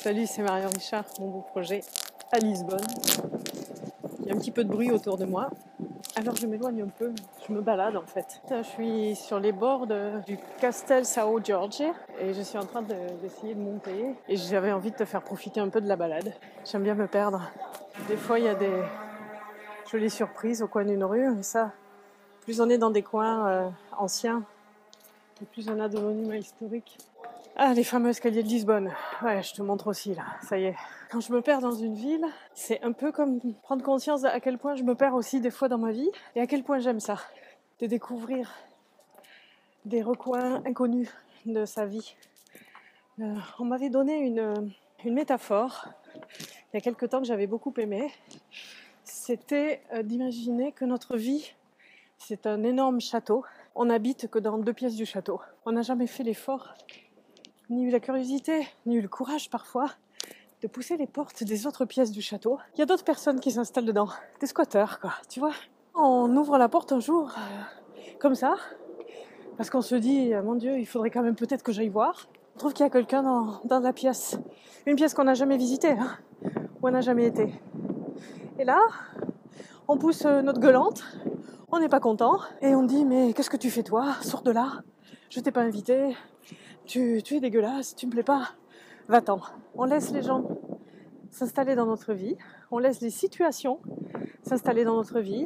Salut, c'est Marion Richard, mon beau projet à Lisbonne. Il y a un petit peu de bruit autour de moi, alors je m'éloigne un peu, je me balade en fait. Je suis sur les bords du Castel São Jorge et je suis en train d'essayer de monter et j'avais envie de te faire profiter un peu de la balade. J'aime bien me perdre. Des fois il y a des jolies surprises au coin d'une rue, mais ça, plus on est dans des coins anciens, et plus on a de monuments historiques. Ah, les fameux escaliers de Lisbonne. Ouais, je te montre aussi là, ça y est. Quand je me perds dans une ville, c'est un peu comme prendre conscience à quel point je me perds aussi des fois dans ma vie et à quel point j'aime ça, de découvrir des recoins inconnus de sa vie. On m'avait donné une métaphore il y a quelque temps que j'avais beaucoup aimé. C'était d'imaginer que notre vie, c'est un énorme château. On n'habite que dans 2 pièces du château. On n'a jamais fait l'effort, ni eu la curiosité, ni eu le courage parfois de pousser les portes des autres pièces du château. Il y a d'autres personnes qui s'installent dedans, des squatteurs quoi, tu vois. On ouvre la porte un jour, comme ça, parce qu'on se dit, mon Dieu, il faudrait quand même peut-être que j'aille voir. On trouve qu'il y a quelqu'un dans la pièce, une pièce qu'on n'a jamais visitée, hein, où on n'a jamais été. Et là, on pousse notre gueulante, on n'est pas content, et on dit, mais qu'est-ce que tu fais toi? Sors de là, je t'ai pas invité. Tu es dégueulasse, tu me plais pas, va-t'en. On laisse les gens s'installer dans notre vie, on laisse les situations s'installer dans notre vie,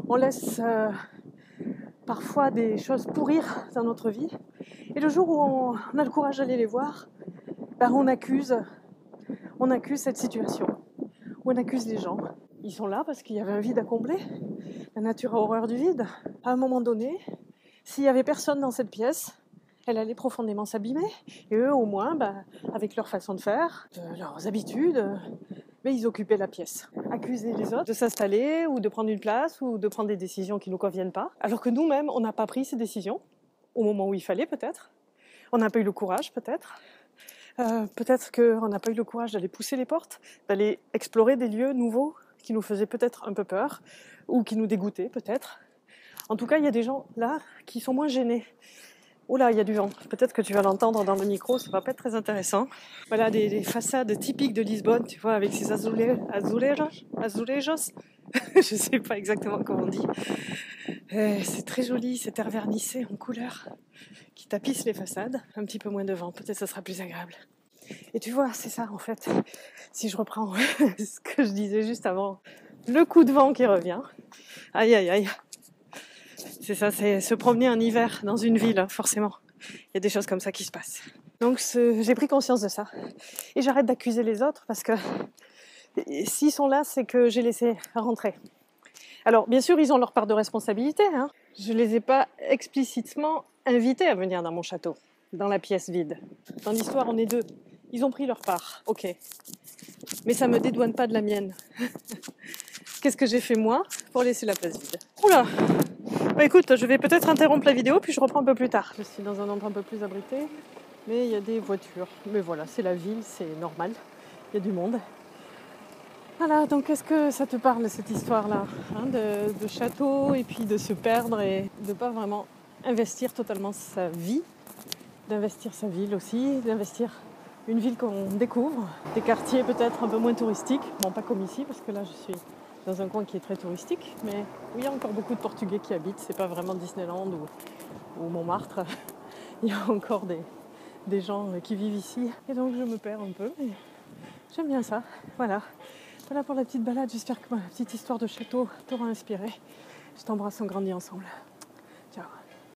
on laisse parfois des choses pourrir dans notre vie, et le jour où on a le courage d'aller les voir, ben on accuse cette situation, on accuse les gens. Ils sont là parce qu'il y avait un vide à combler, la nature a horreur du vide. À un moment donné, s'il y avait personne dans cette pièce, elle allait profondément s'abîmer. Et eux, au moins, avec leur façon de faire, leurs habitudes, mais ils occupaient la pièce. Accuser les autres de s'installer ou de prendre une place ou de prendre des décisions qui ne nous conviennent pas. Alors que nous-mêmes, on n'a pas pris ces décisions au moment où il fallait peut-être. On n'a pas eu le courage peut-être. Peut-être qu'on n'a pas eu le courage d'aller pousser les portes, d'aller explorer des lieux nouveaux qui nous faisaient peut-être un peu peur ou qui nous dégoûtaient peut-être. En tout cas, il y a des gens là qui sont moins gênés. Oh là, il y a du vent. Peut-être que tu vas l'entendre dans le micro, ça va pas être très intéressant. Voilà, des façades typiques de Lisbonne, tu vois, avec ces azulejos. Je sais pas exactement comment on dit. C'est très joli, cet air vernissé en couleur qui tapisse les façades. Un petit peu moins de vent, peut-être ça sera plus agréable. Et tu vois, c'est ça en fait. Si je reprends ce que je disais juste avant, le coup de vent qui revient. Aïe, aïe, aïe. C'est ça, c'est se promener en hiver dans une ville, forcément. Il y a des choses comme ça qui se passent. Donc j'ai pris conscience de ça. Et j'arrête d'accuser les autres parce que s'ils sont là, c'est que j'ai laissé rentrer. Alors, bien sûr, ils ont leur part de responsabilité. Hein. Je les ai pas explicitement invités à venir dans mon château, dans la pièce vide. Dans l'histoire, on est 2. Ils ont pris leur part, ok. Mais ça me dédouane pas de la mienne. Qu'est-ce que j'ai fait moi pour laisser la place vide? Oula! Bah écoute, je vais peut-être interrompre la vidéo puis je reprends un peu plus tard. Je suis dans un endroit un peu plus abrité, mais il y a des voitures. Mais voilà, c'est la ville, c'est normal. Il y a du monde. Voilà, donc est-ce que ça te parle cette histoire-là, hein, de château et puis de se perdre et de pas vraiment investir totalement sa vie, d'investir sa ville aussi, d'investir une ville qu'on découvre, des quartiers peut-être un peu moins touristiques, bon pas comme ici parce que là je suis dans un coin qui est très touristique, mais où il y a encore beaucoup de Portugais qui habitent, c'est pas vraiment Disneyland ou Montmartre, il y a encore des gens qui vivent ici, et donc je me perds un peu, mais j'aime bien ça, voilà. Voilà pour la petite balade, j'espère que ma petite histoire de château t'aura inspiré. Je t'embrasse, on grandit ensemble. Ciao.